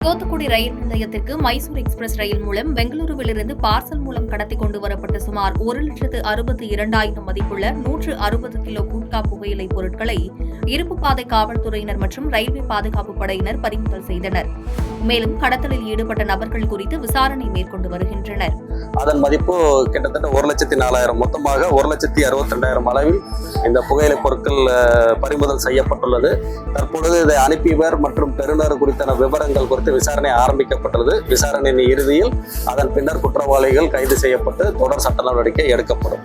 தூத்துக்குடி ரயில் நிலையத்திற்கு மைசூர் எக்ஸ்பிரஸ் ரயில் மூலம் பெங்களூருவிலிருந்து பார்சல் மூலம் கடத்தி கொண்டு வரப்பட்ட சுமார் 1,62,000 மதிப்புள்ள 160 கிலோ குட்கா புகையிலை பொருட்களை இருப்பு பாதை காவல்துறையினர் மற்றும் ரயில்வே பாதுகாப்பு படையினர் பறிமுதல் செய்தனர். மேலும் கடத்தலில் ஈடுபட்ட நபர்கள் குறித்து விசாரணை மேற்கொண்டு வருகின்றனர். அதன் மதிப்பு கிட்டத்தட்ட 1,04,000, மொத்தமாக 1,62,000 அளவில் இந்த புகையிலை பொருட்கள் பறிமுதல் செய்யப்பட்டுள்ளது. தற்பொழுது இதை அனுப்பியவர் மற்றும் பெறுநர் குறித்தான விவரங்கள் குறித்து விசாரணை ஆரம்பிக்கப்பட்டுள்ளது. விசாரணையின் இறுதியில் அதன் பின்னர் குற்றவாளிகள் கைது செய்யப்பட்டு தொடர் சட்ட நடவடிக்கை எடுக்கப்படும்.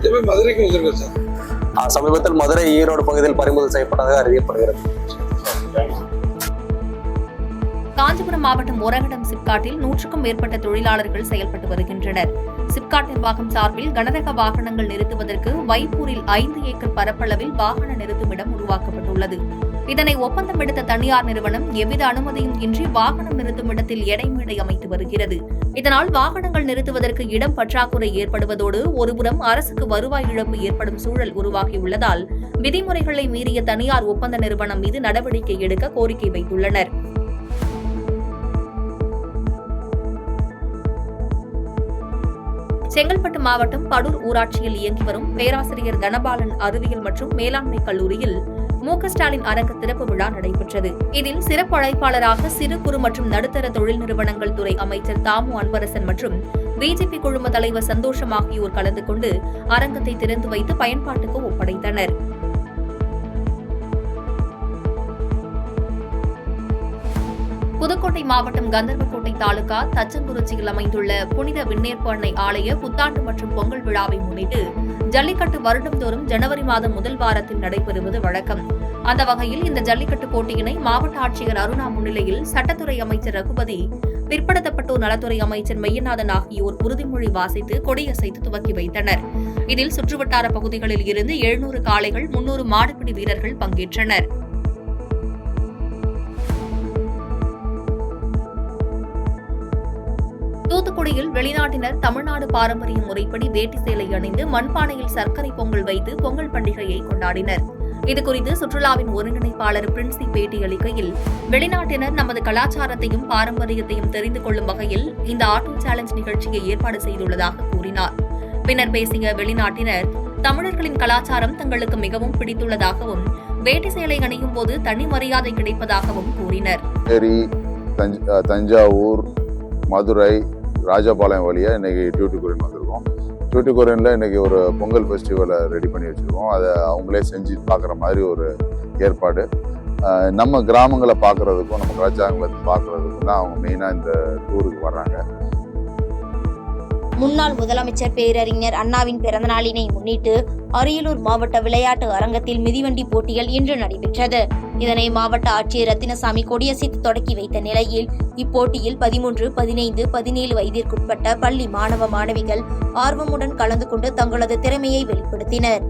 சமீபத்தில் மதுரை, ஈரோடு பகுதியில் பறிமுதல் செய்யப்பட்டதாக அறியப்படுகிறது. காஞ்சிபுரம் மாவட்டம் ஒரகடம் சிப்காட்டில் 100க்கும் மேற்பட்ட தொழிலாளர்கள் செயல்பட்டு வருகின்றனர். சிப்காட் நிர்வாகம் சார்பில் கனரக வாகனங்கள் நிறுத்துவதற்கு வைப்பூரில் 5 ஏக்கர் பரப்பளவில் வாகன நிறுத்துமிடம் உருவாக்கப்பட்டுள்ளது. இதனை ஒப்பந்தம் எடுத்த தனியார் நிறுவனம் எவ்வித அனுமதியும் இன்றி வாகனம் நிறுத்தும் இடத்தில் எடைமேடை அமைத்து வருகிறது. இதனால் வாகனங்கள் நிறுத்துவதற்கு இடம் பற்றாக்குறை ஏற்படுவதோடு ஒருபுறம் அரசுக்கு வருவாய் இழப்பு ஏற்படும் சூழல் உருவாகியுள்ளதால் விதிமுறைகளை மீறிய தனியார் ஒப்பந்த நிறுவனம் மீது நடவடிக்கை எடுக்க கோரிக்கை வைத்துள்ளனர். செங்கல்பட்டு மாவட்டம் படூர் ஊராட்சியில் இயங்கி வரும் பேராசிரியர் தனபாலன் அறிவியல் மற்றும் மேலாண்மை கல்லூரியில் மு.க.ஸ்டாலின் அரங்க திறப்பு விழா நடைபெற்றது. இதில் சிறப்பு அழைப்பாளராக சிறு குறு மற்றும் நடுத்தர தொழில் நிறுவனங்கள் துறை அமைச்சர் தாமு அன்பரசன் மற்றும் பிஜேபி குழும தலைவர் சந்தோஷம் ஆகியோர் கலந்து கொண்டு அரங்கத்தை திறந்து வைத்து பயன்பாட்டுக்கு ஒப்படைத்தனர். புதுக்கோட்டை மாவட்டம் கந்தர்வக்கோட்டை தாலுகா தச்சங்குறிச்சியில் அமைந்துள்ள புனித விண்ணேற்பு அன்னை ஆலய புத்தாண்டு மற்றும் பொங்கல் விழாவை முன்னிட்டு ஜல்லிக்கட்டு வருடந்தோறும் ஜனவரி மாதம் முதல் வாரத்தில் நடைபெறுவது வழக்கம். அந்த வகையில் இந்த ஜல்லிக்கட்டு போட்டியினை மாவட்ட ஆட்சியர் அருணா முன்னிலையில் சட்டத்துறை அமைச்சர் ரகுபதி, பிற்படுத்தப்பட்டோர் நலத்துறை அமைச்சர் மெய்யநாதன் ஆகியோர் உறுதிமொழி வாசித்து கொடியசைத்து துவக்கி வைத்தனர். இதில் சுற்றுவட்டார பகுதிகளில் இருந்து 700 காளைகள், 300 மாடுபிடி வீரர்கள் பங்கேற்றனர். தூத்துக்குடியில் வெளிநாட்டினர் தமிழ்நாடு பாரம்பரிய முறைப்படி வேட்டி சேலை அணிந்து மண்பானையில் சர்க்கரை பொங்கல் வைத்து பொங்கல் பண்டிகையை கொண்டாடினர். இதுகுறித்து சுற்றுலாவின் ஒருங்கிணைப்பாளர் பிரின்சி பேட்டியளிக்கையில், வெளிநாட்டினர் நமது கலாச்சாரத்தையும் பாரம்பரியத்தையும் தெரிந்து கொள்ளும் வகையில் இந்த ஆட்டோ சேலஞ்ச் நிகழ்ச்சியை ஏற்பாடு செய்துள்ளதாக கூறினார். பின்னர் பேசிய வெளிநாட்டினர், தமிழர்களின் கலாச்சாரம் தங்களுக்கு மிகவும் பிடித்துள்ளதாகவும் வேட்டி சேலை அணியும் போது தனி மரியாதை கிடைப்பதாகவும் கூறினர். தஞ்சாவூர், மதுரை, ராஜபாளையம் வழியாக இன்றைக்கி டியூட்டிகோரியன் வந்திருக்கோம். டியூட்டிகோரியனில் இன்றைக்கி ஒரு பொங்கல் ஃபெஸ்டிவலை ரெடி பண்ணி வச்சுருக்கோம். அதை அவங்களே செஞ்சு பார்க்குற மாதிரி ஒரு ஏற்பாடு. நம்ம கிராமங்களை பார்க்குறதுக்கும் நம்ம கலாச்சாரங்களை பார்க்குறதுக்கும் தான் அவங்க மெயினாக இந்த டூருக்கு வர்றாங்க. முன்னாள் முதலமைச்சர் பேரறிஞர் அண்ணாவின் பிறந்தநாளினை முன்னிட்டு அரியலூர் மாவட்ட விளையாட்டு அரங்கத்தில் மிதிவண்டி போட்டிகள் இன்று நடைபெற்றது. இதனை மாவட்ட ஆட்சியர் ரத்தினசாமி கொடியசைத்து தொடக்கி வைத்த நிலையில் இப்போட்டியில் 13, 15, 17 வயதிற்குட்பட்ட பள்ளி மாணவ மாணவிகள் ஆர்வமுடன் கலந்து கொண்டு தங்களது திறமையை வெளிப்படுத்தினர்.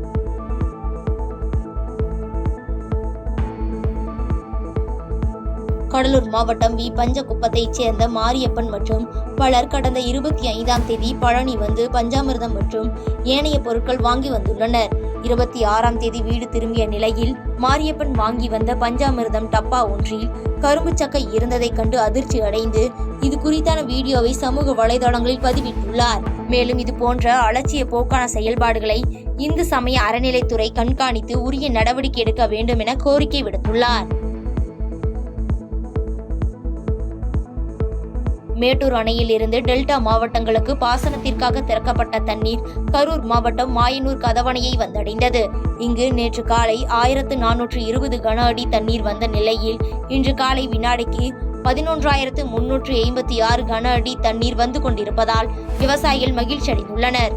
கடலூர் மாவட்டம் பஞ்சகுப்பத்தைச் சேர்ந்த மாரியப்பன் மற்றும் பலர் கடந்த 25ஆம் தேதி பழனி வந்து பஞ்சாமிர்தம் மற்றும் ஏனைய பொருட்கள் வாங்கி வந்துள்ளனர். 26ஆம் தேதி வீடு திரும்பிய நிலையில் மாரியப்பன் வாங்கி வந்த பஞ்சாமிர்தம் டப்பா ஒன்றில் கரும்பு சக்கை இருந்ததைக் கண்டு அதிர்ச்சி அடைந்து இது குறித்தான வீடியோவை சமூக வலைதளங்களில் பதிவிட்டுள்ளார். மேலும் இது போன்ற அலட்சிய போக்கான செயல்பாடுகளை இந்து சமய அறநிலைத்துறை கண்காணித்து உரிய நடவடிக்கை எடுக்க வேண்டும் என கோரிக்கை விடுத்துள்ளார். மேட்டூர் அணையில் இருந்து டெல்டா மாவட்டங்களுக்கு பாசனத்திற்காக திறக்கப்பட்ட தண்ணீர் கரூர் மாவட்டம் மாயனூர் கதவணையை வந்தடைந்தது. இங்கு நேற்று காலை 1420 கன அடி தண்ணீர் வந்த நிலையில் இன்று காலை வினாடிக்கு 11,386 கன அடி தண்ணீர் வந்து கொண்டிருப்பதால் விவசாயிகள் மகிழ்ச்சி அடைந்துள்ளனர்.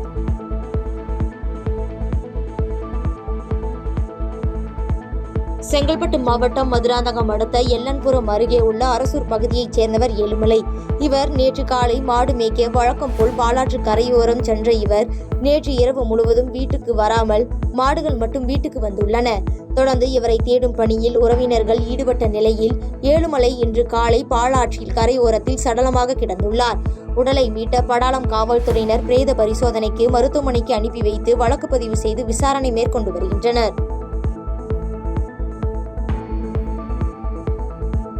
செங்கல்பட்டு மாவட்டம் மதுராந்தகம் அடுத்த எல்லன்புரம் அருகே உள்ள அரசூர் பகுதியைச் சேர்ந்தவர் ஏழுமலை. இவர் நேற்று காலை மாடு மேய்க்க வழக்கம் போல் பாலாற்று கரையோரம் சென்ற இவர் நேற்று இரவு முழுவதும் வீட்டுக்கு வராமல் மாடுகள் மட்டும் வீட்டுக்கு வந்துள்ளன. தொடர்ந்து இவரை தேடும் பணியில் உறவினர்கள் ஈடுபட்ட நிலையில் ஏழுமலை இன்று காலை பாலாற்றில் கரையோரத்தில் சடலமாக கிடந்துள்ளார். உடலை மீட்ட படாளம் காவல்துறையினர் பிரேத பரிசோதனைக்கு மருத்துவமனைக்கு அனுப்பி வைத்து வழக்கு பதிவு செய்து விசாரணை மேற்கொண்டு வருகின்றனர்.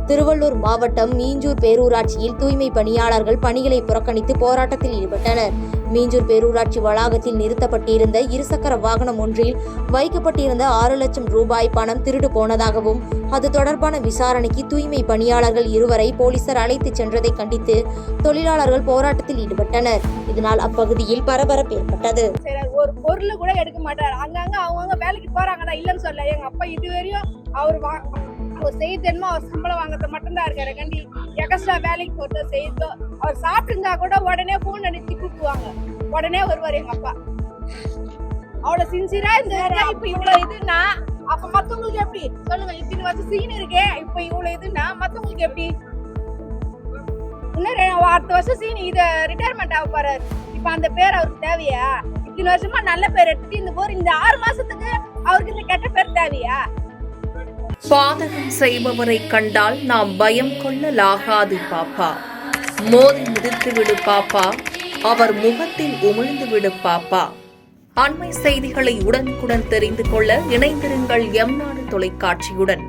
திருவள்ளூர் மாவட்டம் மீஞ்சூர் பேரூராட்சியில் தூய்மை பணியாளர்கள் பணிகளை புறக்கணித்து போராட்டத்தில் ஈடுபட்டனர். மீஞ்சூர் பேரூராட்சி வளாகத்தில் நிறுத்தப்பட்டிருந்த இருசக்கர வாகனம் ஒன்றில் வைக்கப்பட்டிருந்த 6 லட்சம் ரூபாய் பணம் திருடு போனதாகவும் அது தொடர்பான விசாரணைக்கு தூய்மை பணியாளர்கள் 2 போலீசார் அழைத்துச் சென்றதை கண்டித்து தொழிலாளர்கள் போராட்டத்தில் ஈடுபட்டனர். இதனால் அப்பகுதியில் பரபரப்பு ஏற்பட்டது. ஒரு பொருள் கூட எடுக்க மாட்டாரு. அங்கங்க அவங்க வேலைக்கு போறாங்கடா, இல்லன்னு சொல்ல. எங்க அப்பா இதுவரையும் அவர் செய்யணுமோ அவர் சம்பளம் வாங்கறது மட்டும்தான் இருக்காரு. கண்டி எக்ஸ்ட்ரா வேலைக்கு போட்டு செய்தோ அவர் சாப்பிட்டுருந்தா கூட உடனே போன் அடிச்சு கூப்பிடுவாங்க, உடனே வருவார் எங்க அப்பா. அவ்வளவு சின்சியரா இருந்தாரு. இப்ப இவ்வளவு இதுன்னா அப்ப மத்தவங்களுக்கு எப்படி சொல்லுங்க? இத்தனை வருஷம் சீன் இருக்கே, இப்ப இவ்வளவு இதுன்னா மத்தவங்களுக்கு எப்படி? இன்னும் அடுத்த வருஷம் சீன் இத ரிட்டையர்மெண்ட் ஆக போறாரு. இப்ப அந்த பேர் அவருக்கு தேவையா? இத்தனை வருஷமா நல்ல பேர் எடுத்துட்டு இந்த 6 மாசத்துக்கு அவருக்கு இந்த கெட்ட பேர் தேவையா? பாதகம் செய்பவரை கண்டால் நாம் பயம் கொள்ளலாகாது பாப்பா. மோதி மிதித்து விடு பாப்பா, அவர் முகத்தில் உமிழ்ந்து விடு பாப்பா. அண்மை செய்திகளை உடனுக்குடன் தெரிந்து கொள்ள இணைந்திருங்கள் எம் நாடு தொலைக்காட்சியுடன்.